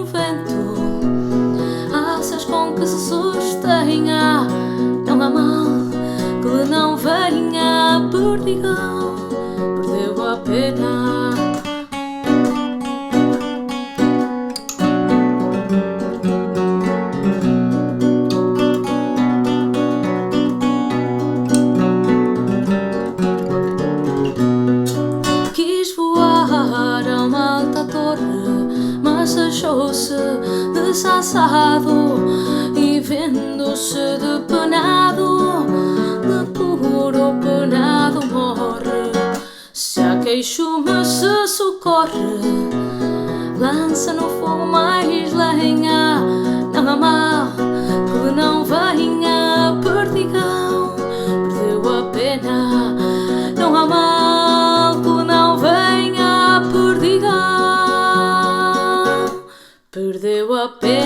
no vento, asas com que se sustenha. Não há mal que lhe não venha. Perdigão, perdeu a pena. Quis voar a uma alta torre, mas achou-se desassado e vendo-se depenado, de puro penado morre. Se a queixume se socorre, lança no fogo mais lenha. Não há mal que lhe não venha. Perdigão, perdeu a pena. Não há mal que lhe não venha. Perdigão, perdeu a pena.